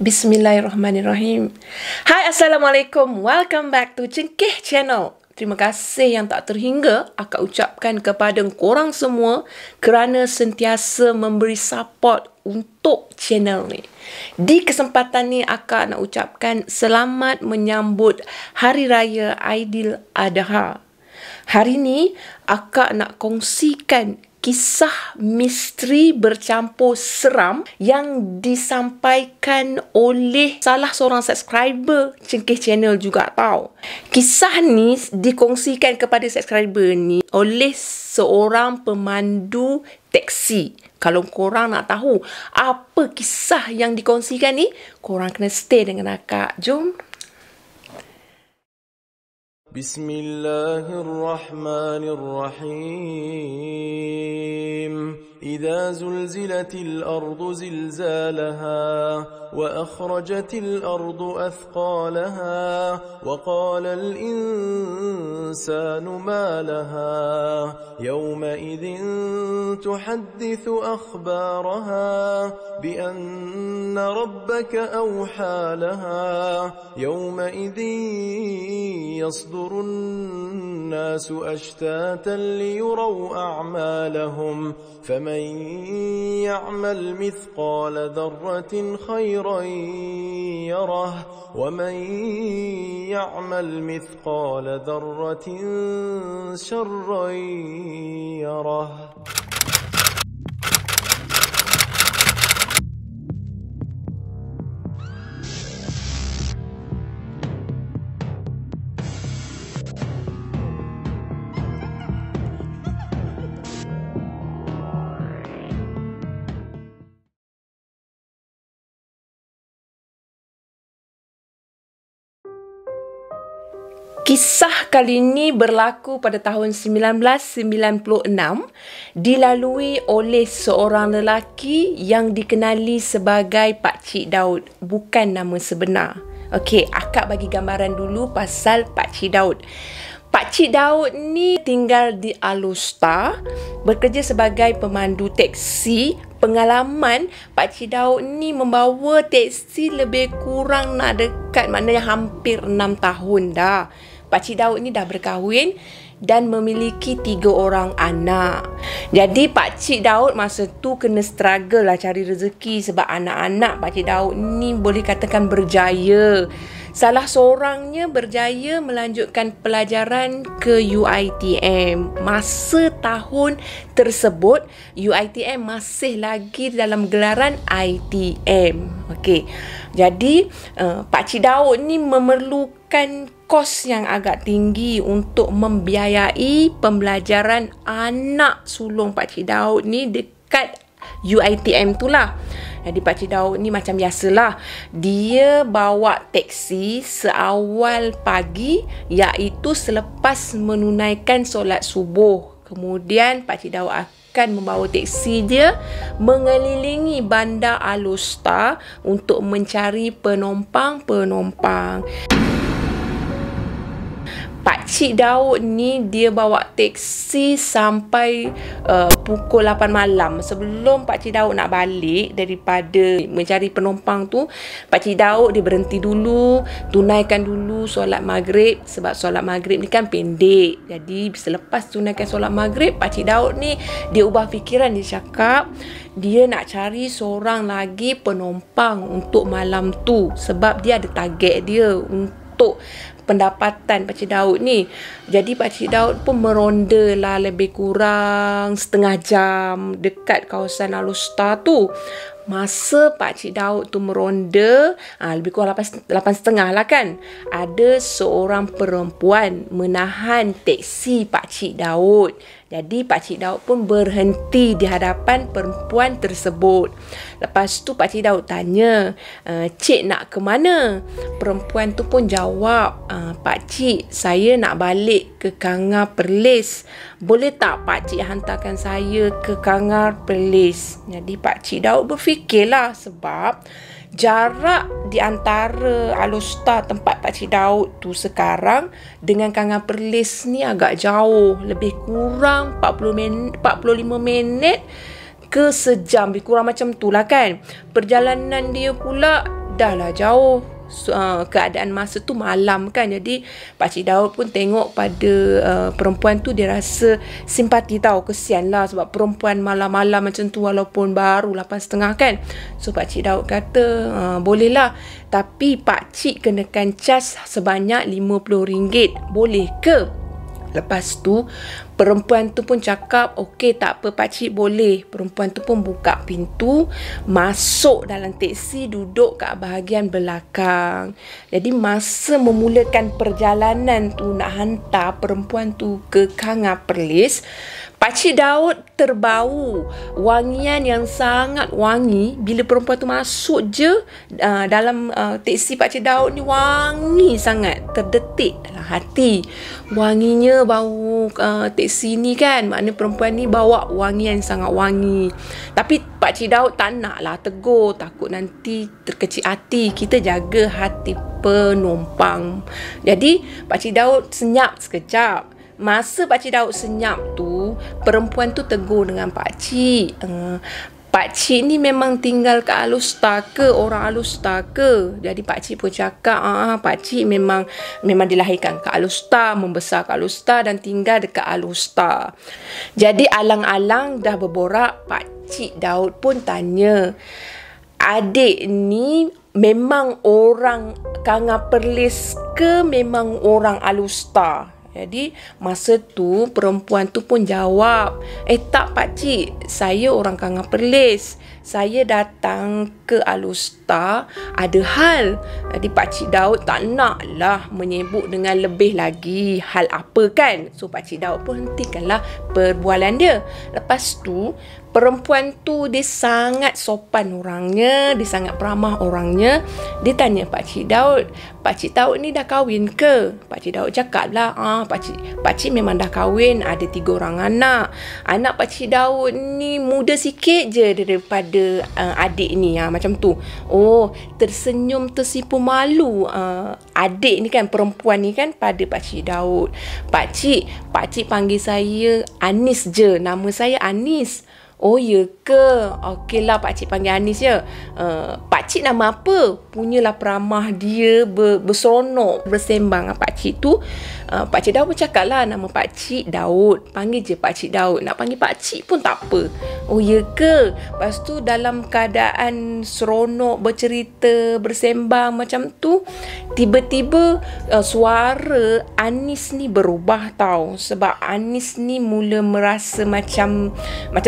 Bismillahirrahmanirrahim. Hai, Assalamualaikum. Welcome back to Cengkeh Channel. Terima kasih yang tak terhingga akak ucapkan kepada korang semua kerana sentiasa memberi support untuk channel ni. Di kesempatan ni akak nak ucapkan selamat menyambut Hari Raya Aidiladha. Hari ni akak nak kongsikan kisah misteri bercampur seram yang disampaikan oleh salah seorang subscriber Cengkeh Channel juga tau. Kisah ni dikongsikan kepada subscriber ni oleh seorang pemandu teksi. Kalau korang nak tahu apa kisah yang dikongsikan ni, korang kena stay dengan akak. Jom. Bismillahirrahmanirrahim. إذا زلزلت الأرض زلزالها وأخرجت الأرض أثقالها وقال الإنسان ما لها يومئذ تحدث أخبارها بأن ربك أوحى لها يومئذ يصدر الناس أشتاتا ليروا أعمالهم فمن يعمل مثقال ذرة خيرا يره ومن يعمل مثقال ذرة شرا يره. Kisah kali ini berlaku pada tahun 1996, dilalui oleh seorang lelaki yang dikenali sebagai Pakcik Daud, bukan nama sebenar. Okey, akak bagi gambaran dulu pasal Pakcik Daud. Pakcik Daud ni tinggal di Alor, bekerja sebagai pemandu teksi. Pengalaman Pakcik Daud ni membawa teksi lebih kurang nak dekat, maknanya hampir 6 tahun dah. Pakcik Daud ni dah berkahwin dan memiliki 3 orang anak. Jadi Pakcik Daud masa tu kena struggle lah cari rezeki sebab anak-anak Pakcik Daud ni boleh katakan berjaya. Salah seorangnya berjaya melanjutkan pelajaran ke UiTM. Masa tahun tersebut, UiTM masih lagi dalam gelaran ITM. Okey. Jadi, Pakcik Daud ni memerlukan kos yang agak tinggi untuk membiayai pembelajaran anak sulung Pakcik Daud ni dekat UiTM tu lah. Jadi Pakcik Daud ni macam biasalah, dia bawa teksi seawal pagi, iaitu selepas menunaikan solat subuh. Kemudian Pakcik Daud akan membawa teksi dia mengelilingi bandar Alor untuk mencari penumpang-penumpang. Pakcik Daud ni dia bawa teksi sampai pukul 8 malam. Sebelum Pakcik Daud nak balik daripada mencari penumpang tu, Pakcik Daud dia berhenti dulu, tunaikan dulu solat maghrib. Sebab solat maghrib ni kan pendek. Jadi selepas tunaikan solat maghrib, Pakcik Daud ni dia ubah fikiran. Dia cakap dia nak cari seorang lagi penumpang untuk malam tu. Sebab dia ada target dia untuk pendapatan Pakcik Daud ni. Jadi Pakcik Daud pun meronda lah lebih kurang setengah jam dekat kawasan Alor tu. Masa Pakcik Daud tu meronda, lebih kurang 8.30 lah kan, ada seorang perempuan menahan teksi Pakcik Daud. Jadi Pakcik Daud pun berhenti di hadapan perempuan tersebut. Lepas tu Pakcik Daud tanya, "Cik nak ke mana?" Perempuan tu pun jawab, "Pakcik, saya nak balik ke Kangar Perlis. Boleh tak Pakcik hantarkan saya ke Kangar Perlis?" Jadi Pakcik Daud berfikirlah sebab jarak di antara Alor tempat Pakcik Daud tu sekarang dengan Kangar Perlis ni agak jauh, lebih kurang 45 minit ke sejam, lebih kurang macam tu lah kan. Perjalanan dia pula dah lah jauh. Keadaan masa tu malam kan, jadi Pakcik Daud pun tengok pada perempuan tu, dia rasa simpati tahu, kesian lah sebab perempuan malam-malam macam tu walaupun baru 8.30 kan. So Pakcik Daud kata boleh lah, tapi pakcik kenakan cas sebanyak RM50, boleh ke? Lepas tu perempuan tu pun cakap okey, tak apa pakcik, boleh. Perempuan tu pun buka pintu, masuk dalam teksi, duduk kat bahagian belakang. Jadi masa memulakan perjalanan tu nak hantar perempuan tu ke Kanga Perlis, Pakcik Daud terbau wangian yang sangat wangi. Bila perempuan tu masuk je dalam teksi Pakcik Daud ni, wangi sangat, terdetik dalam hati. Wanginya bau teksi ni kan, maknanya perempuan ni bawa wangian sangat wangi. Tapi Pakcik Daud tak nak lah tegur, takut nanti terkecil hati. Kita jaga hati penumpang. Jadi Pakcik Daud senyap sekejap. Masa Pakcik Daud senyap tu, perempuan tu tegur dengan pakcik, pakcik ni memang tinggal kat Alustar ke, orang Alustar ke? Jadi pakcik pun cakap, pakcik memang dilahirkan kat Alustar, membesar kat Alustar dan tinggal dekat Alustar. Jadi alang-alang dah berborak, Pakcik Daud pun tanya, adik ni memang orang Kanga Perlis ke memang orang Alustar? Jadi masa tu perempuan tu pun jawab, tak pakcik, saya orang Kanga Perlis. Saya datang ke Alustar ada hal. Jadi Pakcik Daud tak nak lah menyebut dengan lebih lagi hal apa kan. So Pakcik Daud pun hentikanlah perbualan dia. Lepas tu perempuan tu dia sangat sopan orangnya, dia sangat ramah orangnya. Dia tanya Pakcik Daud, Pakcik Daud ni dah kahwin ke? Pakcik Daud cakap lah, pakcik memang dah kahwin, ada 3 orang anak. Anak Pakcik Daud ni muda sikit je daripada adik ni, macam tu. Oh, tersenyum tersipu malu adik ni kan, perempuan ni kan pada Pakcik Daud. Pakcik panggil saya Anis je, nama saya Anis. Oh ya ke? Okeylah pakcik panggil Anis ya. Pakcik nama apa? Punyalah peramah dia berseronok bersembang dengan pakcik tu. Pakcik Daud pun cakap lah nama pakcik Daud. Panggil je Pakcik Daud. Nak panggil pakcik pun tak apa. Oh ya ke? Lepas tu dalam keadaan seronok bercerita, bersembang macam tu, tiba-tiba suara Anis ni berubah tau. Sebab Anis ni mula merasa macam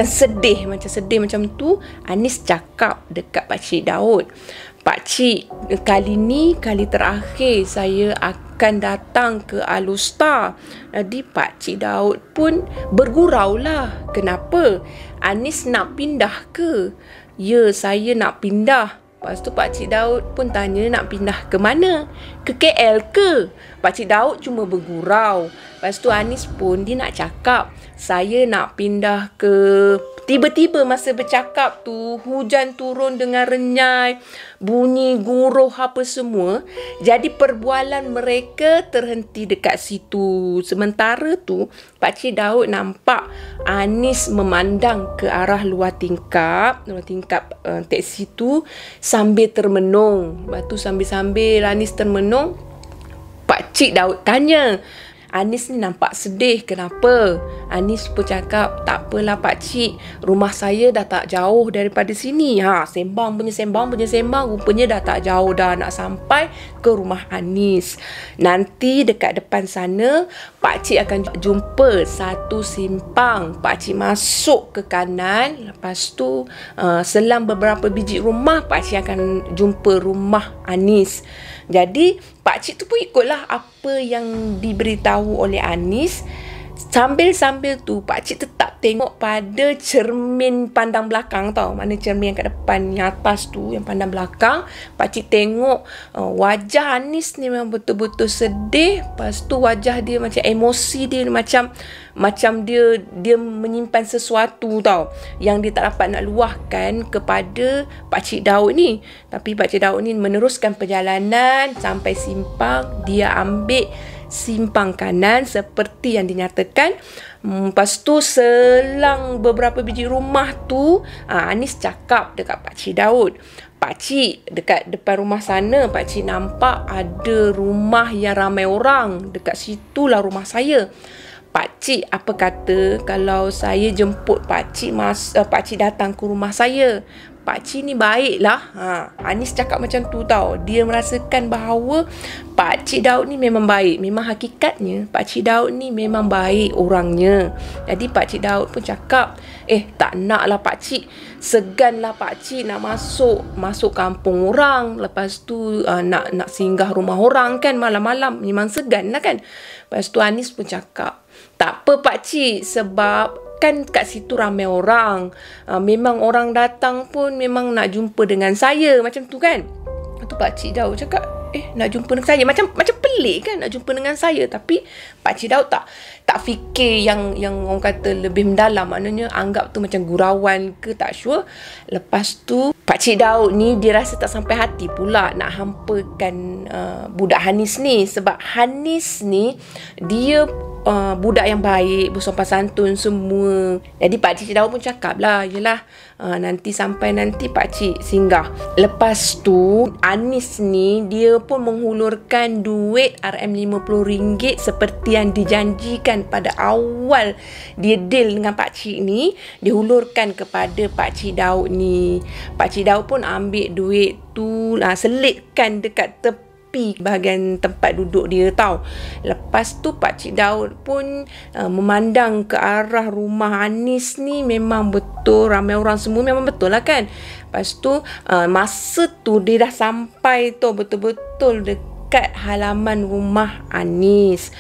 sedih macam tu. Anis cakap dekat Pakcik Daud, pakcik, kali ni kali terakhir saya akan datang ke Alustar. Jadi Pakcik Daud pun bergurau lah. Kenapa? Anis nak pindah ke? Ya, saya nak pindah. Lepas tu Pakcik Daud pun tanya nak pindah ke mana? Ke KL ke? Pakcik Daud cuma bergurau. Lepas tu Anis pun dia nak cakap, saya nak pindah ke... Tiba-tiba masa bercakap tu, hujan turun dengan renyai, bunyi guruh apa semua. Jadi perbualan mereka terhenti dekat situ. Sementara tu, Pakcik Daud nampak Anis memandang ke arah luar tingkap teksi tu sambil termenung. Lepas tu sambil-sambil Anis termenung, Pakcik Daud tanya, Anis ni nampak sedih, kenapa? Anis pun cakap, tak apalah pakcik, rumah saya dah tak jauh daripada sini. Sembang punya sembang, rupanya dah tak jauh dah nak sampai ke rumah Anis. Nanti dekat depan sana, pakcik akan jumpa satu simpang. Pakcik masuk ke kanan, lepas tu selang beberapa biji rumah, pakcik akan jumpa rumah Anis. Jadi pakcik tu pun ikutlah apa yang diberitahu oleh Anis. Sambil-sambil tu pakcik tetap tengok pada cermin pandang belakang tau. Mana cermin yang kat depan, yang atas tu, yang pandang belakang. Pakcik tengok wajah Anis ni memang betul-betul sedih. Lepas tu wajah dia macam emosi dia macam dia menyimpan sesuatu tau, yang dia tak dapat nak luahkan kepada Pakcik Daud ni. Tapi Pakcik Daud ni meneruskan perjalanan sampai simpang. Dia ambil simpang kanan seperti yang dinyatakan. Lepas tu selang beberapa biji rumah tu, Anis cakap dekat Pakcik Daud, "Pakcik, dekat depan rumah sana Pakcik nampak ada rumah yang ramai orang. Dekat situlah rumah saya. Pakcik apa kata kalau saya jemput Pakcik Pakcik datang ke rumah saya? Pakcik ni baiklah." Anis cakap macam tu tau. Dia merasakan bahawa Pakcik Daud ni memang baik. Memang hakikatnya Pakcik Daud ni memang baik orangnya. Jadi Pakcik Daud pun cakap, tak naklah Pakcik. Seganlah Pakcik nak masuk kampung orang. Lepas tu nak singgah rumah orang kan malam-malam. Memang segan lah kan. Lepas tu Anis pun cakap, "Tak apa Pakcik, sebab kan kat situ ramai orang. Memang orang datang pun memang nak jumpa dengan saya." Macam tu kan. Tu Pakcik Daud cakap, nak jumpa dengan saya. Macam pelik kan nak jumpa dengan saya. Tapi Pakcik Daud tak fikir yang orang kata lebih mendalam. Maknanya anggap tu macam gurauan ke, tak sure. Lepas tu Pakcik Daud ni dia rasa tak sampai hati pula nak hampakan budak Hanis ni. Sebab Hanis ni dia budak yang baik, bersopan santun semua. Jadi Pakcik Daud pun cakap lah, yelah, nanti Pakcik singgah. Lepas tu Anis ni dia pun menghulurkan duit RM50 seperti yang dijanjikan pada awal dia deal dengan Pakcik ni. Dia hulurkan kepada Pakcik Daud ni. Pakcik Daud pun ambil duit tu, selitkan dekat bahagian tempat duduk dia tau. Lepas tu Pakcik Daud pun memandang ke arah rumah Anis ni. Memang betul ramai orang semua, memang betul lah kan. Lepas tu masa tu dia dah sampai tu betul-betul dekat halaman rumah Anis.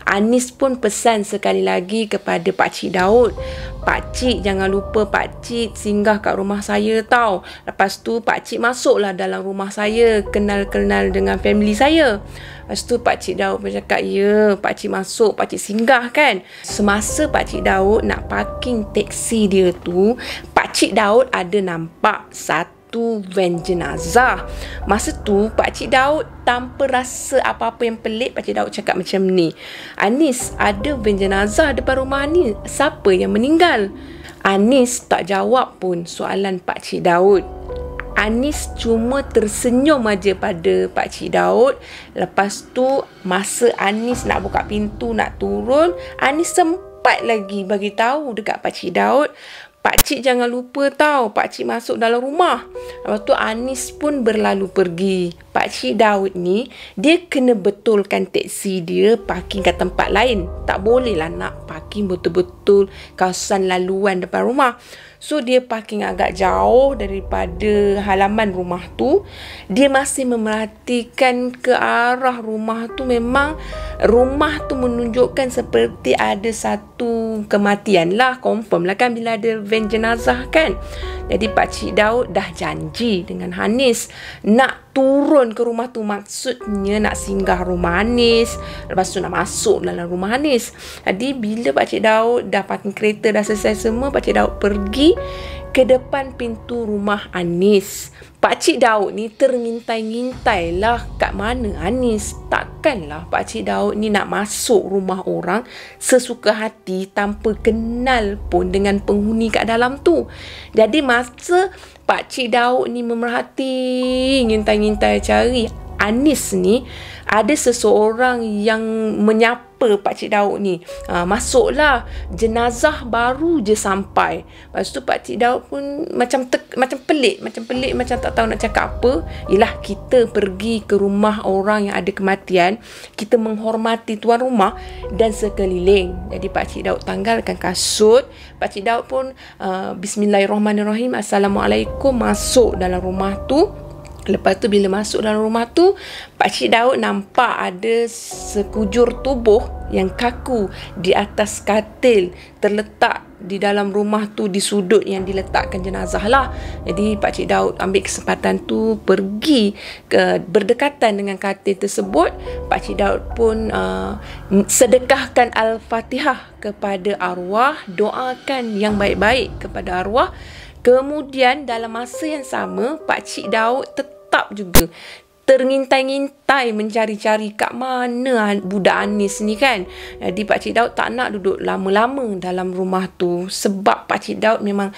Anis pun pesan sekali lagi kepada Pakcik Daud, "Pakcik jangan lupa Pakcik singgah kat rumah saya tau. Lepas tu Pakcik masuklah dalam rumah saya, kenal-kenal dengan family saya." Lepas tu Pakcik Daud pun cakap, "Ya, Pakcik masuk, Pakcik singgah kan." Semasa Pakcik Daud nak parking teksi dia tu, Pakcik Daud ada nampak satu van jenazah. Masa tu Pakcik Daud tanpa rasa apa-apa yang pelik, Pakcik Daud cakap macam ni, "Anis, ada van jenazah depan rumah ni. Siapa yang meninggal?" Anis tak jawab pun soalan Pakcik Daud. Anis cuma tersenyum aja pada Pakcik Daud. Lepas tu masa Anis nak buka pintu nak turun, Anis sempat lagi bagi tahu dekat Pakcik Daud, "Pakcik jangan lupa tau, Pakcik masuk dalam rumah." Lepas tu Anis pun berlalu pergi. Pakcik Daud ni dia kena betulkan teksi dia parking kat tempat lain. Tak boleh lah nak parking betul-betul kawasan laluan depan rumah. So dia parking agak jauh daripada halaman rumah tu. Dia masih memerhatikan ke arah rumah tu. Memang rumah tu menunjukkan seperti ada satu kematian lah. Confirm lah kan bila ada van jenazah kan. Jadi Pakcik Daud dah janji dengan Hanis nak turun ke rumah tu. Maksudnya nak singgah rumah Hanis. Lepas tu nak masuk dalam rumah Hanis. Jadi bila Pakcik Daud dah parking kereta, dah selesai semua, Pakcik Daud pergi ke depan pintu rumah Anis. Pakcik Daud ni terintai-ngintai lah kat mana Anis. Takkanlah Pakcik Daud ni nak masuk rumah orang sesuka hati tanpa kenal pun dengan penghuni kat dalam tu. Jadi masa Pakcik Daud ni memerhati, ngintai-ngintai cari Anis ni, ada seseorang yang menyapa Pakcik Daud ni. Masuklah, jenazah baru je sampai. Lepas tu Pakcik Daud pun macam pelik, macam tak tahu nak cakap apa. Yelah, kita pergi ke rumah orang yang ada kematian, kita menghormati tuan rumah dan sekeliling. Jadi Pakcik Daud tanggalkan kasut. Pakcik Daud pun Bismillahirrahmanirrahim, Assalamualaikum, masuk dalam rumah tu. Lepas tu bila masuk dalam rumah tu, Pakcik Daud nampak ada sekujur tubuh yang kaku di atas katil terletak di dalam rumah tu, di sudut yang diletakkan jenazah lah. Jadi Pakcik Daud ambil kesempatan tu pergi berdekatan dengan katil tersebut. Pakcik Daud pun sedekahkan Al-Fatihah kepada arwah, doakan yang baik-baik kepada arwah. Kemudian dalam masa yang sama, Pakcik Daud tetap juga terngintai-ngintai mencari-cari kat mana budak Anis ni kan. Jadi Pakcik Daud tak nak duduk lama-lama dalam rumah tu, sebab Pakcik Daud memang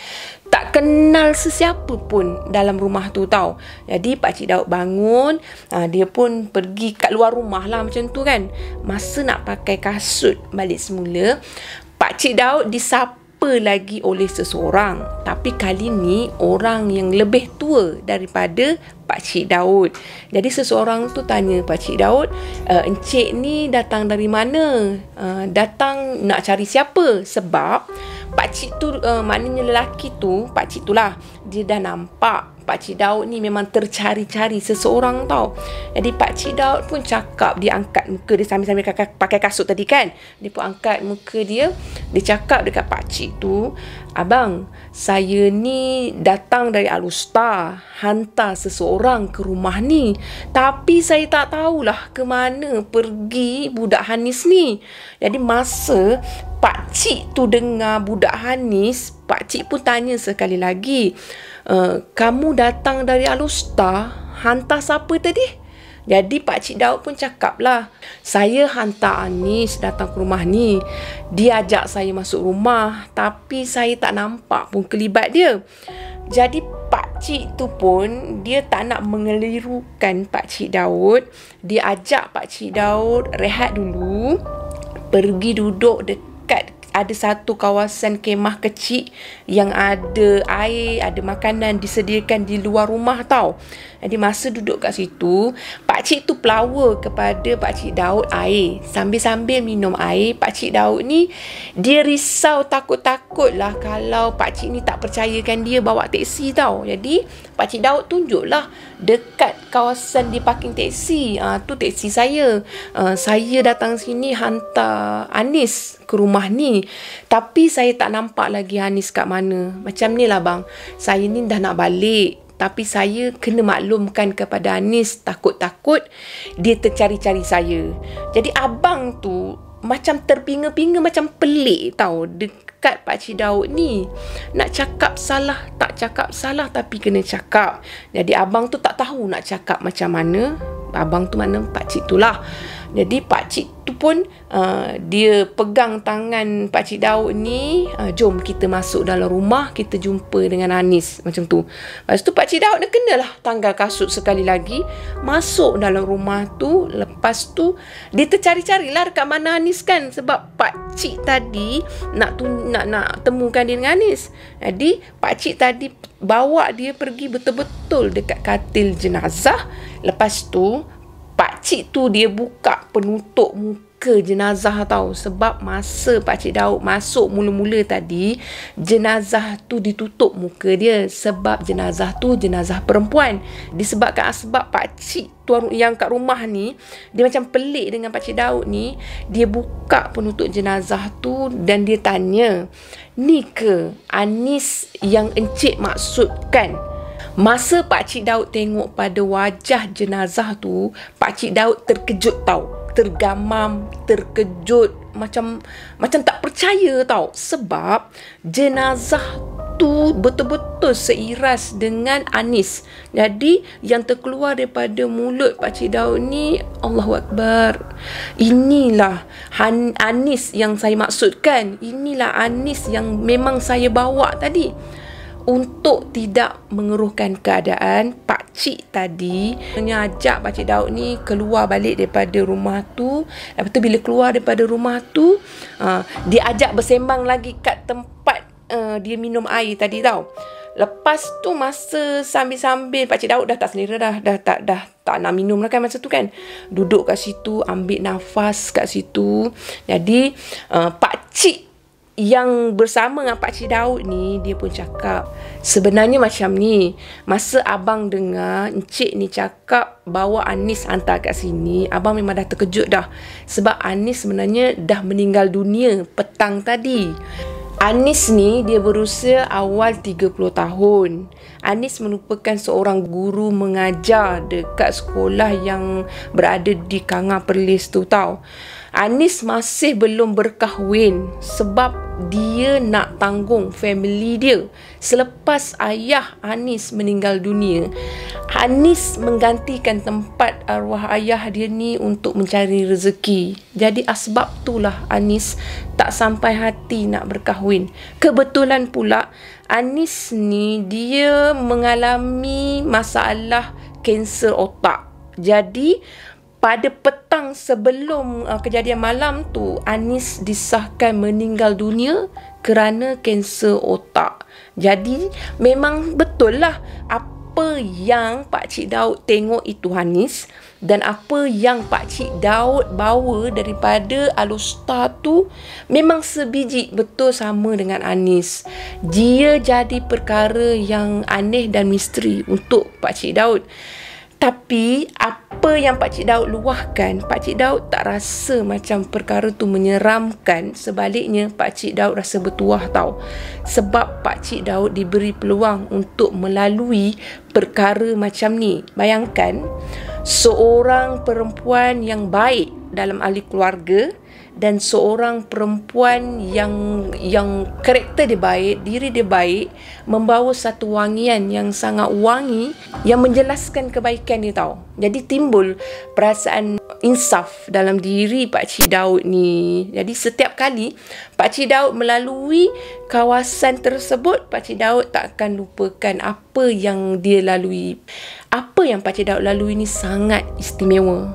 tak kenal sesiapa pun dalam rumah tu tau. Jadi Pakcik Daud bangun, dia pun pergi kat luar rumah lah macam tu kan. Masa nak pakai kasut balik semula, Pakcik Daud disapa lagi oleh seseorang. Tapi kali ni orang yang lebih tua daripada Pakcik Daud. Jadi seseorang tu tanya Pakcik Daud, encik ni datang dari mana? Datang nak cari siapa? Sebab pakcik tu, maknanya lelaki tu, pakcik tu lah, dia dah nampak Pakcik Daud ni memang tercari-cari seseorang tau. Jadi Pakcik Daud pun cakap, dia angkat muka dia sambil-sambil pakai kasut tadi kan. Dia pun angkat muka dia, dia cakap dekat pakcik tu, abang, saya ni datang dari Al-Usta, hantar seseorang ke rumah ni. Tapi saya tak tahulah ke mana pergi budak Hanis ni. Jadi masa pakcik tu dengar budak Hanis, pakcik pun tanya sekali lagi, kamu datang dari Al-Usta, hantar siapa tadi? Jadi Pakcik Daud pun cakap lah, saya hantar Anis datang ke rumah ni. Dia ajak saya masuk rumah, tapi saya tak nampak pun kelibat dia. Jadi pakcik tu pun dia tak nak mengelirukan Pakcik Daud. Dia ajak Pakcik Daud rehat dulu, pergi duduk dekat ada satu kawasan kemah kecil yang ada air, ada makanan disediakan di luar rumah tau. Jadi masa duduk kat situ, pakcik tu pelawa kepada Pakcik Daud air. Sambil-sambil minum air, Pakcik Daud ni dia risau, takut-takut lah kalau pakcik ni tak percayakan dia bawa teksi tau. Jadi Pakcik Daud tunjuklah dekat kawasan di parking teksi. Tu teksi saya. Saya datang sini hantar Anis ke rumah ni. Tapi saya tak nampak lagi Anis kat mana. Macam ni lah bang, saya ni dah nak balik, tapi saya kena maklumkan kepada Anis, takut-takut dia tercari-cari saya. Jadi abang tu macam terpinga-pinga, macam pelik tau dekat Pakcik Daud ni. Nak cakap salah, tak cakap salah, tapi kena cakap. Jadi abang tu tak tahu nak cakap macam mana. Abang tu mana pakcik tu lah. Jadi pakcik tu pun dia pegang tangan Pakcik Daud ni, jom kita masuk dalam rumah, kita jumpa dengan Anis, macam tu. Lepas tu Pakcik Daud dia kenalah tanggal kasut sekali lagi, masuk dalam rumah tu. Lepas tu dia tercari-carilah dekat mana Anis kan, sebab pakcik tadi nak temukan dia dengan Anis. Jadi pakcik tadi bawa dia pergi betul-betul dekat katil jenazah. Lepas tu pakcik tu dia buka penutup muka jenazah tau. Sebab masa Pakcik Daud masuk mula-mula tadi, jenazah tu ditutup muka dia. Sebab jenazah tu jenazah perempuan. Disebabkan sebab pakcik tu yang kat rumah ni, dia macam pelik dengan Pakcik Daud ni. Dia buka penutup jenazah tu dan dia tanya, ni ke Anis yang encik maksudkan? Masa Pakcik Daud tengok pada wajah jenazah tu, Pakcik Daud terkejut tau. Tergamam, terkejut, macam tak percaya tau. Sebab jenazah tu betul-betul seiras dengan Anis. Jadi yang terkeluar daripada mulut Pakcik Daud ni, Allahu Akbar, inilah Anis yang saya maksudkan. Inilah Anis yang memang saya bawa tadi. Untuk tidak mengeruhkan keadaan, pakcik tadi mengajak Pakcik Daud ni keluar balik daripada rumah tu. Lepas tu bila keluar daripada rumah tu, dia ajak bersembang lagi kat tempat dia minum air tadi tau. Lepas tu masa sambil-sambil Pakcik Daud dah tak selera dah tak nak minum lah kan masa tu kan. Duduk kat situ, ambil nafas kat situ. Jadi pakcik yang bersama dengan Pakcik Daud ni, dia pun cakap, sebenarnya macam ni, masa abang dengar encik ni cakap bawa Anis hantar kat sini, abang memang dah terkejut dah. Sebab Anis sebenarnya dah meninggal dunia petang tadi. Anis ni dia berusia awal 30 tahun. Anis merupakan seorang guru mengajar dekat sekolah yang berada di Kanga Perlis tu tau. Anis masih belum berkahwin sebab dia nak tanggung family dia. Selepas ayah Anis meninggal dunia, Anis menggantikan tempat arwah ayah dia ni untuk mencari rezeki. Jadi asbab itulah Anis tak sampai hati nak berkahwin. Kebetulan pula Anis ni dia mengalami masalah kanser otak. Jadi pada petang sebelum kejadian malam tu, Anis disahkan meninggal dunia kerana kanser otak. Jadi memang betul lah apa yang Pakcik Daud tengok itu Anis, dan apa yang Pakcik Daud bawa daripada Alostar tu memang sebiji betul sama dengan Anis. Dia jadi perkara yang aneh dan misteri untuk Pakcik Daud. Tapi apa yang Pakcik Daud luahkan, Pakcik Daud tak rasa macam perkara tu menyeramkan. Sebaliknya, Pakcik Daud rasa bertuah tau. Sebab Pakcik Daud diberi peluang untuk melalui perkara macam ni. Bayangkan, seorang perempuan yang baik dalam ahli keluarga dan seorang perempuan yang karakter dia baik, diri dia baik, membawa satu wangian yang sangat wangi yang menjelaskan kebaikan dia tau. Jadi timbul perasaan insaf dalam diri Pakcik Daud ni. Jadi setiap kali Pakcik Daud melalui kawasan tersebut, Pakcik Daud tak akan lupakan apa yang dia lalui. Apa yang Pakcik Daud lalui ni sangat istimewa.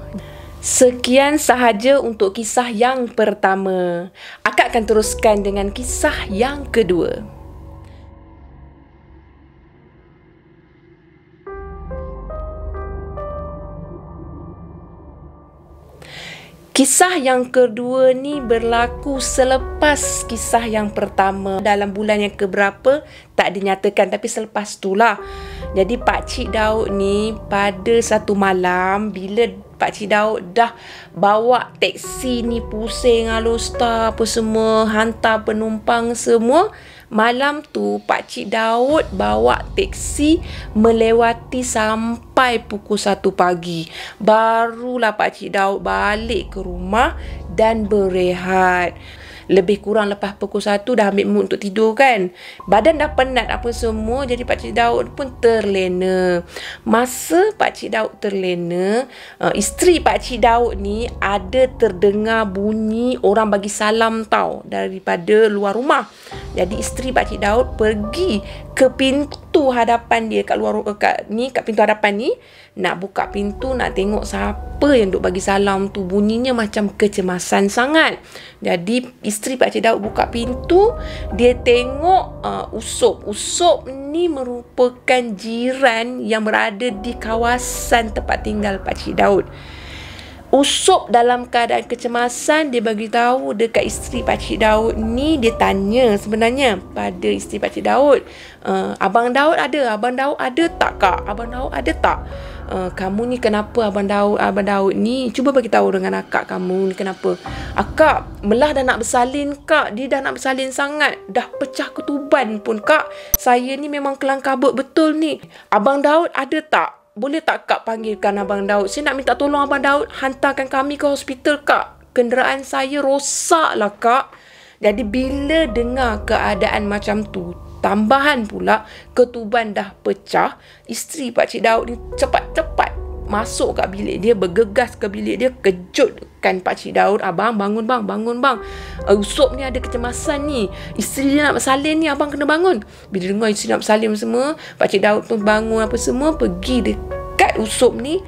Sekian sahaja untuk kisah yang pertama. Akak akan teruskan dengan kisah yang kedua. Kisah yang kedua ni berlaku selepas kisah yang pertama. Dalam bulan yang keberapa tak dinyatakan, tapi selepas tu lah. Jadi Pakcik Daud ni pada satu malam, bila Pakcik Daud dah bawa teksi ni pusing Alostar apa semua, hantar penumpang semua, malam tu Pakcik Daud bawa teksi melewati sampai pukul 1 pagi. Barulah Pakcik Daud balik ke rumah dan berehat. Lebih kurang lepas pukul 1 dah ambil mood untuk tidur kan. Badan dah penat apa semua. Jadi Pakcik Daud pun terlena. Masa Pakcik Daud terlena, isteri Pakcik Daud ni ada terdengar bunyi orang bagi salam tau daripada luar rumah. Jadi isteri Pakcik Daud pergi ke pintu hadapan dia kat luar kat pintu hadapan ni, nak buka pintu, nak tengok siapa yang duk bagi salam tu. Bunyinya macam kecemasan sangat. Jadi isteri Pakcik Daud buka pintu, dia tengok Usop. Usop ni merupakan jiran yang berada di kawasan tempat tinggal Pakcik Daud. Usop dalam keadaan kecemasan, dia bagi tahu dekat isteri Pakcik Daud ni. Dia tanya sebenarnya pada isteri Pakcik Daud, Abang Daud ada? Abang Daud ada tak kak? Abang Daud ada tak? Kamu ni kenapa Abang Daud ni? Cuba bagi tahu dengan akak kamu ni kenapa? Akak Melah dah nak bersalin kak. Dia dah nak bersalin sangat. Dah pecah ketuban pun kak. Saya ni memang kelang kabut betul ni. Abang Daud ada tak? Boleh tak kak panggilkan Abang Daud? Saya nak minta tolong Abang Daud hantarkan kami ke hospital kak. Kenderaan saya rosak lah kak. Jadi bila dengar keadaan macam tu, tambahan pula ketuban dah pecah, isteri Pakcik Daud ni cepat-cepat masuk kat bilik dia, bergegas ke bilik dia, kejutkan Pakcik Daud. Abang bangun bang, bangun bang. Usop ni ada kecemasan ni. Isteri dia nak bersalin ni, abang kena bangun. Bila dengar isteri nak bersalin semua, Pakcik Daud tu bangun apa semua, pergi dekat Usop ni.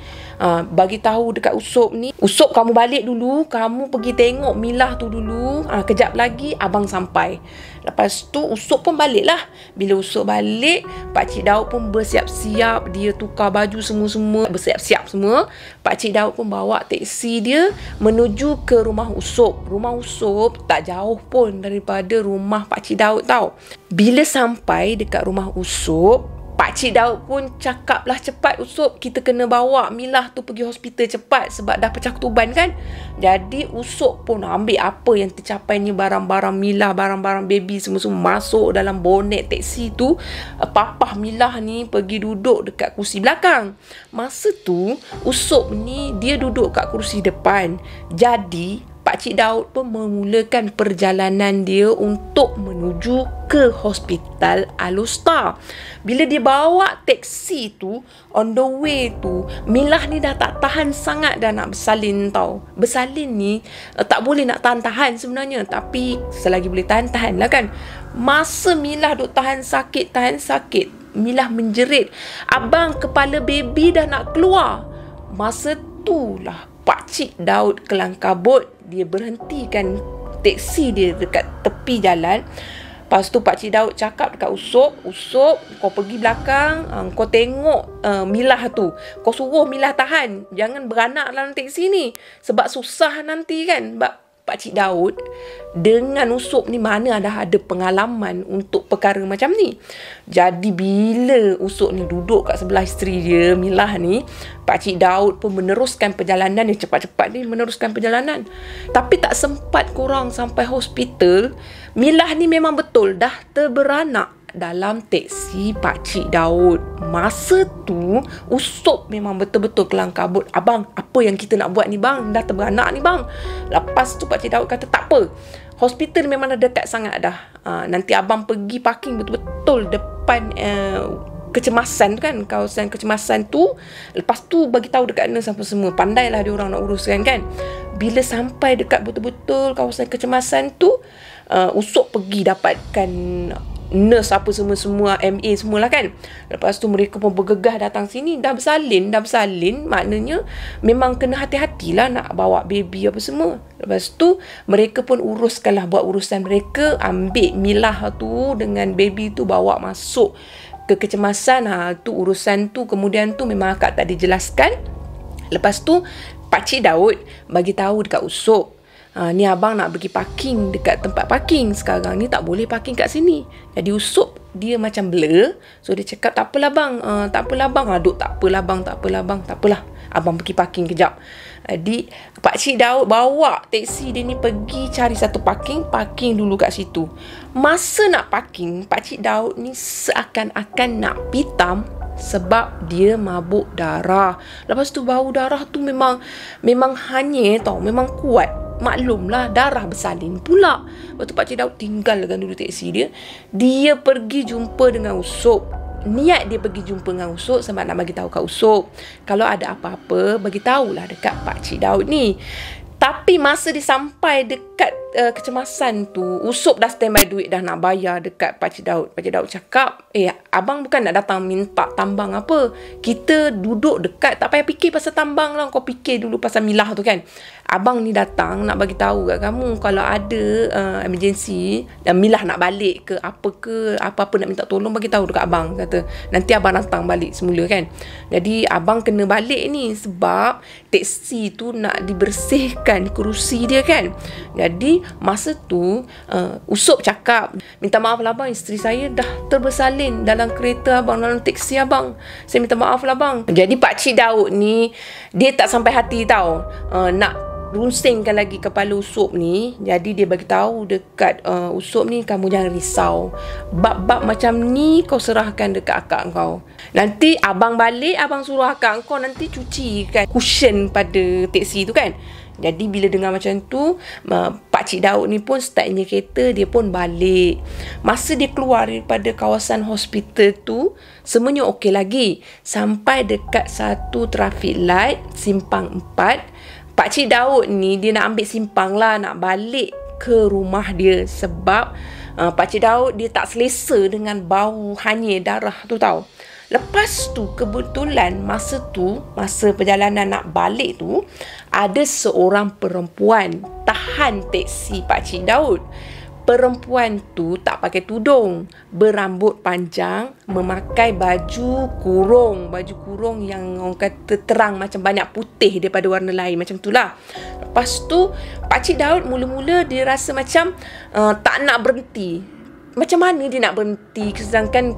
Bagi tahu dekat Usop ni, Usop kamu balik dulu, kamu pergi tengok Milah tu dulu. Kejap lagi abang sampai. Lepas tu Usop pun balik lah. Bila Usop balik, Pakcik Daud pun bersiap-siap. Dia tukar baju semua-semua, bersiap-siap semua. Pakcik Daud pun bawa teksi dia menuju ke rumah Usop. Rumah Usop tak jauh pun daripada rumah Pakcik Daud tau. Bila sampai dekat rumah Usop, Pakcik Daud pun cakaplah, cepat Usop, kita kena bawa Milah tu pergi hospital cepat sebab dah pecah ketuban kan. Jadi Usop pun ambil apa yang tercapainya, barang-barang Milah, barang-barang baby semua-semua, masuk dalam bonet teksi tu. Papah Milah ni pergi duduk dekat kursi belakang. Masa tu Usop ni dia duduk kat kursi depan. Jadi Pakcik Daud pun memulakan perjalanan dia untuk menuju ke Hospital Al-Usta. Bila dia bawa teksi tu, on the way tu, Milah ni dah tak tahan sangat dah nak bersalin tau. Bersalin ni tak boleh nak tahan-tahan sebenarnya, tapi selagi boleh tahan-tahan lah kan. Masa Milah duk tahan sakit, Milah menjerit, "Abang, kepala baby dah nak keluar." Masa tu lah Pakcik Daud kelang kabut. Dia berhentikan teksi dia dekat tepi jalan. Lepas tu Pakcik Daud cakap dekat Usop, kau pergi belakang, kau tengok Milah tu. Kau suruh Milah tahan. Jangan beranak dalam teksi ni. Sebab susah nanti kan. Sebab Pakcik Daud dengan Usop ni mana dah ada pengalaman untuk perkara macam ni. Jadi bila Usop ni duduk kat sebelah isteri dia, Milah ni, Pakcik Daud pun meneruskan perjalanan dia. Cepat-cepat dia meneruskan perjalanan. Tapi tak sempat korang sampai hospital. Milah ni memang betul dah terberanak dalam teksi Pakcik Daud. Masa tu Usop memang betul-betul kelang kabut. "Abang, apa yang kita nak buat ni bang? Dah terberanak ni bang." Lepas tu Pakcik Daud kata, "Tak apa, hospital memang dah dekat sangat dah. Nanti abang pergi parking betul-betul depan kecemasan tu kan, kawasan kecemasan tu. Lepas tu bagi tahu dekat nurse apa semua." Pandailah dia orang nak uruskan kan. Bila sampai dekat betul-betul kawasan kecemasan tu, Usop pergi dapatkan nurse apa semua MA semualah kan. Lepas tu mereka pun bergegas datang sini. Dah bersalin, maknanya memang kena hati-hatilah nak bawa baby apa semua. Lepas tu mereka pun buat urusan mereka, ambil Milah tu dengan baby tu bawa masuk ke kecemasan. Tu urusan tu kemudian tu memang akak tak dijelaskan. Lepas tu Pakcik Daud bagi tahu dekat Usop, "Ni abang nak pergi parking dekat tempat parking. Sekarang ni tak boleh parking kat sini." Jadi Usop dia macam blur. So dia cakap, "Tak apalah bang, tak apalah bang." Tak apalah. Abang pergi parking kejap." Jadi Pakcik Daud bawa teksi dia ni pergi cari satu parking dulu kat situ. Masa nak parking, Pakcik Daud ni seakan-akan nak pitam sebab dia mabuk darah. Lepas tu bau darah tu memang hanyir tau, memang kuat. Maklumlah darah bersalin pula. Lepas tu Pakcik Daud tinggalkan dulu teksi dia. Dia pergi jumpa dengan Usop. Niat dia pergi jumpa dengan Usop sebab nak bagi tahu kat Usop, kalau ada apa-apa bagi tahulah dekat Pakcik Daud ni. Tapi masa dia sampai dekat kecemasan tu, Usop dah standby duit dah nak bayar dekat Pakcik Daud. Pakcik Daud cakap, "Abang bukan nak datang minta tambang apa. Kita duduk dekat, tak payah fikir pasal tambang lah. Kau fikir dulu pasal Milah tu kan. Abang ni datang nak bagi tahu kat kamu kalau ada emergency dan Milah nak balik ke apa-apa nak minta tolong, bagi tahu dekat abang." Kata, "Nanti abang datang balik semula kan. Jadi abang kena balik ni sebab teksi tu nak dibersihkan kerusi dia kan." Jadi masa tu Usop cakap, "Minta maaf lah bang, isteri saya dah terbersalin dalam kereta abang, dalam teksi abang. Saya minta maaf lah bang." Jadi Pakcik Daud ni dia tak sampai hati tau nak runsingkan lagi kepala Usop ni. Jadi dia bagi tahu dekat Usop ni, "Kamu jangan risau. Bab-bab macam ni kau serahkan dekat akak kau. Nanti abang balik, abang suruh akak kau nanti cucikan cushion pada teksi tu kan." Jadi bila dengar macam tu, Pakcik Daud ni pun start enjin kereta, dia pun balik. Masa dia keluar daripada kawasan hospital tu, semuanya okey lagi. Sampai dekat satu traffic light, simpang 4, Pakcik Daud ni dia nak ambil simpang lah, nak balik ke rumah dia. Sebab Pakcik Daud dia tak selesa dengan bau hanyir darah tu tau. Lepas tu kebetulan masa perjalanan nak balik tu, ada seorang perempuan tahan teksi Pakcik Daud. Perempuan tu tak pakai tudung, berambut panjang, memakai baju kurung yang orang kata terang, macam banyak putih daripada warna lain, macam tu lah. Lepas tu Pakcik Daud mula-mula dia rasa macam tak nak berhenti. Macam mana dia nak berhenti sedangkan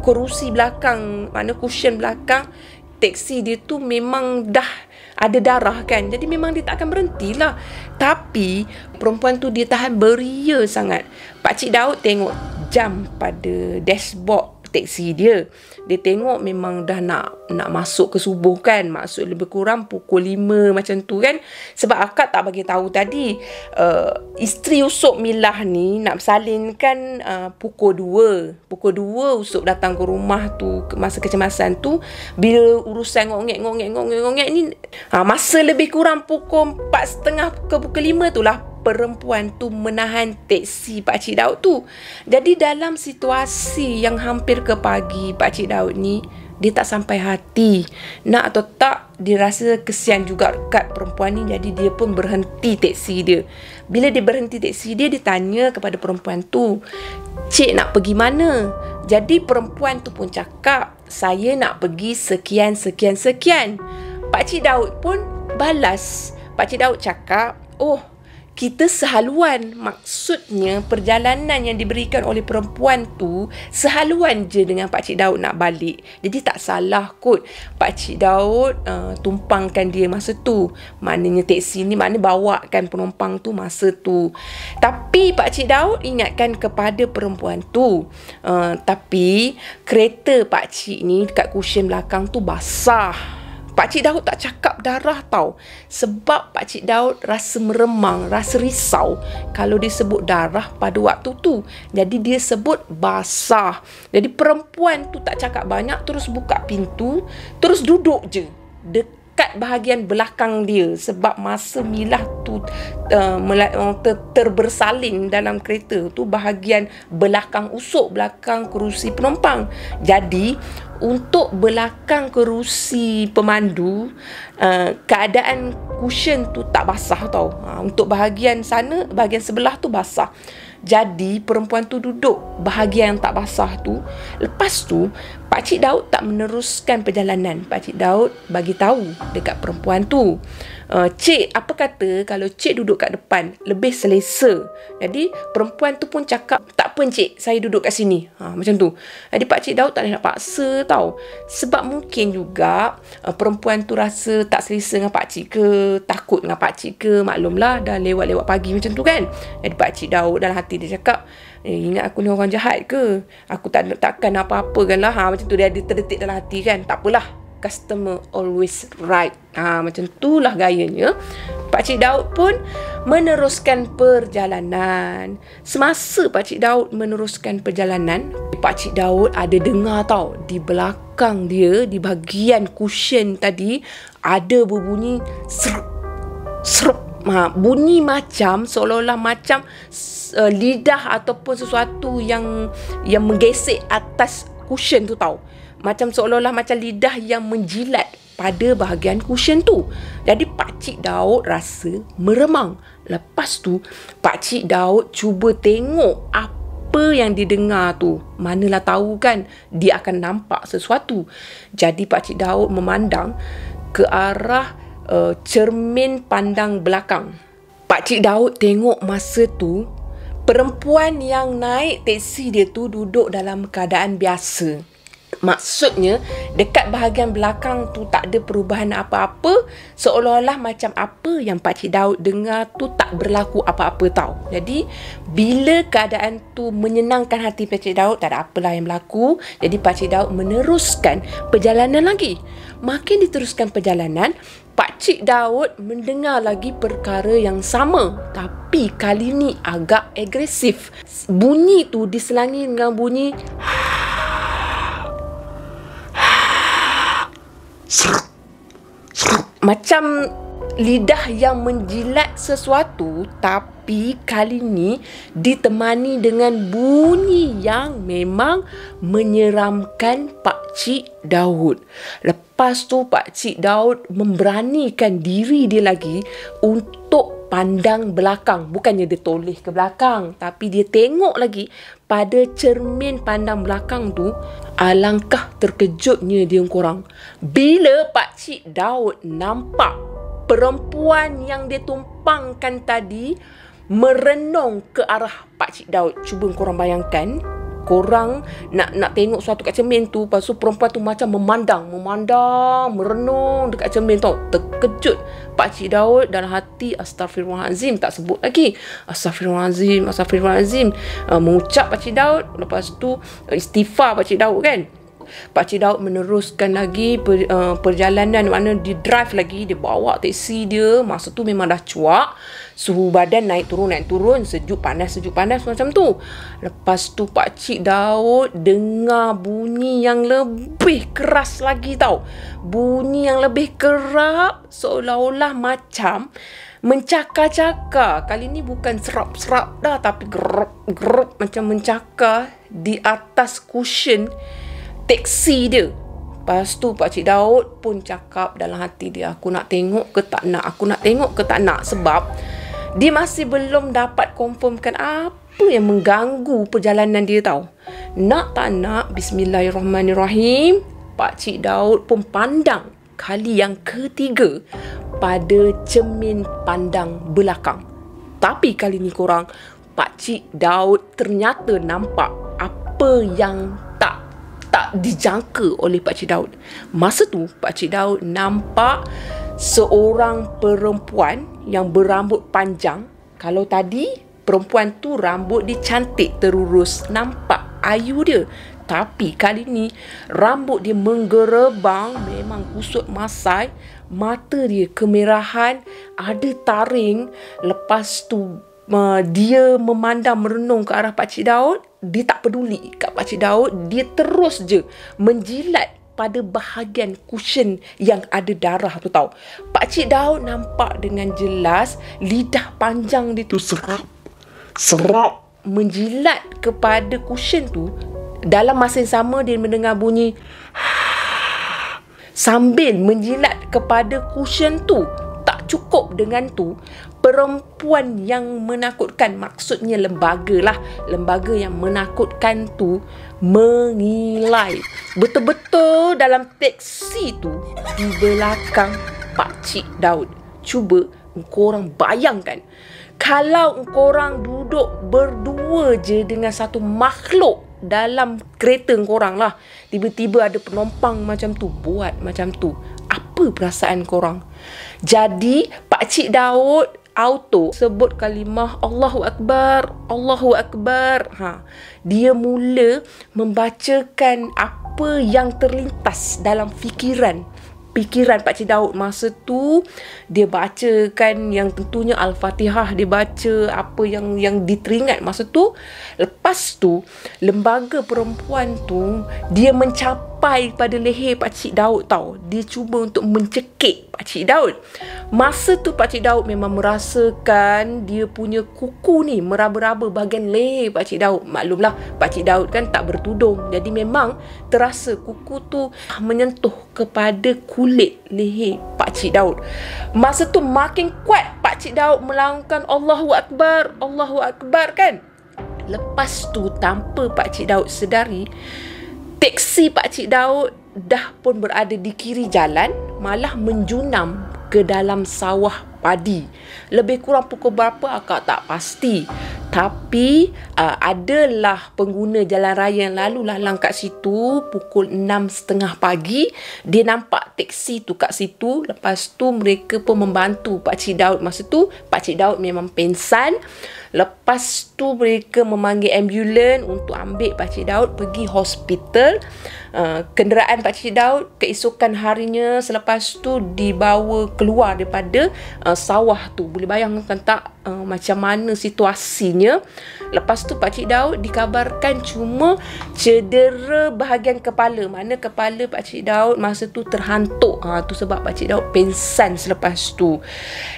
kerusi belakang, cushion belakang teksi dia tu memang dah ada darah kan. Jadi memang dia tak akan berhentilah. Tapi perempuan tu dia tahan beria sangat. Pakcik Daud tengok jam pada dashboard teksi dia. Dia tengok memang dah nak masuk ke subuh kan. Maksud lebih kurang pukul 5 macam tu kan. Sebab akak tak bagi tahu tadi, isteri Usop Milah ni nak bersalinkan pukul 2. Pukul 2 Usop datang ke rumah tu, masa kecemasan tu. Bila urusan ngongek ni, masa lebih kurang pukul 4.30 ke pukul 5 tu lah perempuan tu menahan teksi Pakcik Daud tu. Jadi dalam situasi yang hampir ke pagi, Pakcik Daud ni dia tak sampai hati. Nak atau tak, dia rasa kesian juga kat perempuan ni. Jadi dia pun berhenti teksi dia. Bila dia berhenti teksi dia, dia tanya kepada perempuan tu, "Cik nak pergi mana?" Jadi perempuan tu pun cakap, "Saya nak pergi sekian." Pakcik Daud pun balas. Pakcik Daud cakap, "Oh, kita sehaluan." Maksudnya perjalanan yang diberikan oleh perempuan tu sehaluan je dengan Pakcik Daud nak balik. Jadi tak salah kot Pakcik Daud tumpangkan dia masa tu. Maknanya teksi ni maknanya bawakan penumpang tu masa tu. Tapi Pakcik Daud ingatkan kepada perempuan tu, tapi kereta pakcik ni dekat kusyen belakang tu basah. Pakcik Daud tak cakap darah tau. Sebab Pakcik Daud rasa meremang, rasa risau kalau dia sebut darah pada waktu tu. Jadi dia sebut basah. Jadi perempuan tu tak cakap banyak, terus buka pintu, terus duduk je dekat bahagian belakang dia. Sebab masa Milah tu terbersalin dalam kereta tu bahagian belakang Usop, belakang kerusi penumpang. Jadi untuk belakang kerusi pemandu, keadaan kusyen tu tak basah tau. Untuk bahagian sana, bahagian sebelah tu basah. Jadi perempuan tu duduk bahagian yang tak basah tu. Lepas tu Pakcik Daud tak meneruskan perjalanan. Pakcik Daud bagi tahu dekat perempuan tu, "Cik, apa kata kalau cik duduk kat depan, lebih selesa." Jadi perempuan tu pun cakap, "Tak apa cik, saya duduk kat sini." Macam tu. Jadi Pakcik Daud tak nak paksa tau. Sebab mungkin juga perempuan tu rasa tak selesa dengan pakcik ke, takut dengan pakcik ke. Maklumlah dah lewat-lewat pagi macam tu kan. Jadi Pakcik Daud dalam hati dia cakap, "Ingat aku ni orang jahat ke? Aku takkan apa-apa kan lah." Macam tu dia terdetik dalam hati kan. Tak apalah, customer always right. Macam itulah gayanya. Pakcik Daud pun meneruskan perjalanan. Semasa Pakcik Daud meneruskan perjalanan, Pakcik Daud ada dengar tau, di belakang dia, di bahagian kusyen tadi, ada berbunyi serup, serup. Bunyi macam seolah-olah macam lidah ataupun sesuatu yang menggesek atas kusyen tu tau. Macam seolah-olah macam lidah yang menjilat pada bahagian kusyen tu. Jadi Pakcik Daud rasa meremang. Lepas tu Pakcik Daud cuba tengok apa yang didengar tu. Manalah tahu kan dia akan nampak sesuatu. Jadi Pakcik Daud memandang ke arah cermin pandang belakang. Pakcik Daud tengok masa tu perempuan yang naik teksi dia tu duduk dalam keadaan biasa. Maksudnya dekat bahagian belakang tu tak ada perubahan apa-apa, seolah-olah macam apa yang Pakcik Daud dengar tu tak berlaku apa-apa tau. Jadi bila keadaan tu menyenangkan hati Pakcik Daud, tak ada apalah yang berlaku. Jadi Pakcik Daud meneruskan perjalanan lagi. Makin diteruskan perjalanan, Pakcik Daud mendengar lagi perkara yang sama, tapi kali ni agak agresif. Bunyi tu diselangi dengan bunyi macam lidah yang menjilat sesuatu, tapi kali ni ditemani dengan bunyi yang memang menyeramkan Pakcik Daud. Lepas tu Pakcik Daud memberanikan diri dia lagi untuk pandang belakang. Bukannya dia toleh ke belakang, tapi dia tengok lagi pada cermin pandang belakang tu. Alangkah terkejutnya dia korang bila Pakcik Daud nampak perempuan yang dia tumpangkan tadi merenung ke arah Pakcik Daud. Cuba korang bayangkan, korang nak tengok suatu kat cermin tu, lepas tu perempuan tu macam memandang, merenung dekat cermin tau. Terkejut Pakcik Daud dalam hati, Astaghfirullahalazim, tak sebut lagi, Astaghfirullahalazim, mengucap Pakcik Daud. Lepas tu istighfar Pakcik Daud kan. Pakcik Daud meneruskan lagi perjalanan, mana dia drive lagi, dia bawa teksi dia. Masa tu memang dah cuak, suhu badan naik turun, sejuk panas macam tu. Lepas tu Pakcik Daud dengar bunyi yang lebih keras lagi tau. Bunyi yang lebih kerap, seolah-olah macam mencakar-cakar. Kali ni bukan serap-serap dah, tapi gerup macam mencakar di atas cushion teksi dia. Lepas tu Pakcik Daud pun cakap dalam hati dia, aku nak tengok ke tak nak, sebab dia masih belum dapat confirmkan apa yang mengganggu perjalanan dia tau. Nak tak nak, bismillahirrahmanirrahim, Pakcik Daud pun pandang kali yang ketiga pada cermin pandang belakang. Tapi kali ni korang, Pakcik Daud ternyata nampak apa yang tak dijangka oleh Pakcik Daud. Masa tu Pakcik Daud nampak seorang perempuan yang berambut panjang. Kalau tadi perempuan tu rambut dia cantik, terurus, nampak ayu dia. Tapi kali ni rambut dia menggerebang, memang kusut masai, mata dia kemerahan, ada taring. Lepas tu dia memandang merenung ke arah Pakcik Daud. Dia tak peduli kat Pakcik Daud, dia terus je menjilat pada bahagian cushion yang ada darah tu tau. Pakcik Daud nampak dengan jelas lidah panjang dia tu serap menjilat kepada cushion tu. Dalam masa yang sama dia mendengar bunyi sambil menjilat kepada cushion tu. Tak cukup dengan tu, perempuan yang menakutkan, maksudnya lembaga yang menakutkan tu mengilai betul-betul dalam teksi tu di belakang Pakcik Daud. Cuba korang bayangkan, kalau korang duduk berdua je dengan satu makhluk dalam kereta korang lah, tiba-tiba ada penumpang macam tu buat macam tu, apa perasaan korang? Jadi Pakcik Daud auto sebut kalimah Allahu Akbar. Dia mula membacakan apa yang terlintas dalam fikiran Pakcik Daud masa tu. Dia bacakan yang tentunya Al-Fatihah, dia baca apa yang diteringat masa tu. Lepas tu lembaga perempuan tu dia mencapai pada leher Pakcik Daud tau. Dia cuba untuk mencekik Pakcik Daud. Masa tu Pakcik Daud memang merasakan dia punya kuku ni meraba-raba bahagian leher Pakcik Daud. Maklumlah Pakcik Daud kan tak bertudung, jadi memang terasa kuku tu menyentuh kepada kulit leher Pakcik Daud. Masa tu makin kuat Pakcik Daud melaungkan Allahu Akbar kan. Lepas tu tanpa Pakcik Daud sedari, teksi Pakcik Daud dah pun berada di kiri jalan, malah menjunam ke dalam sawah padi. Lebih kurang pukul berapa akak tak pasti, tapi adalah pengguna jalan raya yang lalu lalang kat situ pukul 6.30 pagi. Dia nampak teksi tu kat situ. Lepas tu mereka pun membantu Pakcik Daud. Masa tu Pakcik Daud memang pengsan. Lepas tu mereka memanggil ambulan untuk ambil Pakcik Daud pergi hospital. Kenderaan Pakcik Daud keesokan harinya selepas tu dibawa keluar daripada sawah tu. Boleh bayangkan tak macam mana situasinya. Lepas tu Pakcik Daud dikabarkan cuma cedera bahagian kepala, mana kepala Pakcik Daud masa tu terhantuk. Tu sebab Pakcik Daud pengsan selepas tu.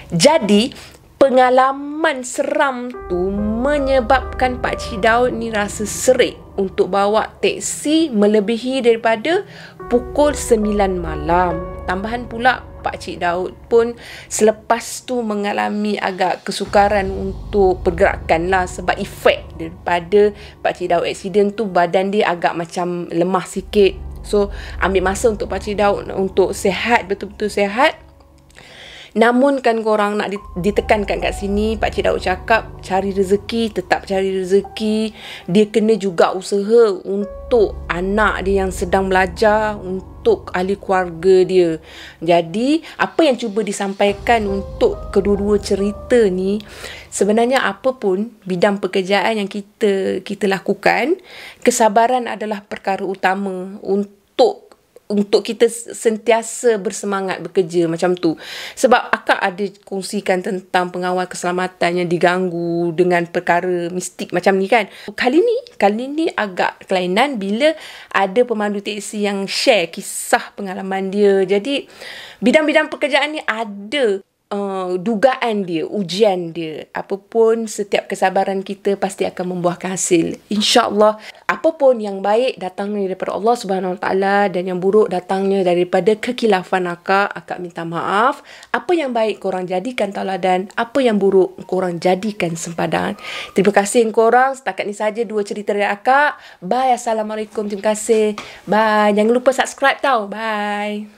Jadi pengalaman seram tu menyebabkan Pakcik Daud ni rasa serik untuk bawa teksi melebihi daripada pukul 9 malam. Tambahan pula Pakcik Daud pun selepas tu mengalami agak kesukaran untuk pergerakan lah, sebab efek daripada Pakcik Daud accident tu badan dia agak macam lemah sikit. So ambil masa untuk Pakcik Daud untuk sihat, betul-betul sihat. Namun kan korang nak ditekankan kat sini, Pakcik Daud cakap cari rezeki, tetap cari rezeki. Dia kena juga usaha untuk anak dia yang sedang belajar, untuk ahli keluarga dia. Jadi apa yang cuba disampaikan untuk kedua-dua cerita ni, sebenarnya apa pun bidang pekerjaan yang kita lakukan, kesabaran adalah perkara utama untuk kita sentiasa bersemangat bekerja macam tu. Sebab akak ada kongsikan tentang pengawal keselamatan yang diganggu dengan perkara mistik macam ni kan. Kali ni agak kelainan bila ada pemandu teksi yang share kisah pengalaman dia. Jadi bidang-bidang pekerjaan ni ada dugaan dia, ujian dia. Apapun, setiap kesabaran kita pasti akan membuahkan hasil, InsyaAllah. Apapun yang baik datangnya daripada Allah Subhanahu Wa Taala, dan yang buruk datangnya daripada kekilafan akak minta maaf. Apa yang baik korang jadikan tauladan, apa yang buruk korang jadikan sempadan. Terima kasih korang. Setakat ni saja 2 cerita dari akak. Bye. Assalamualaikum. Terima kasih. Bye. Jangan lupa subscribe tau. Bye.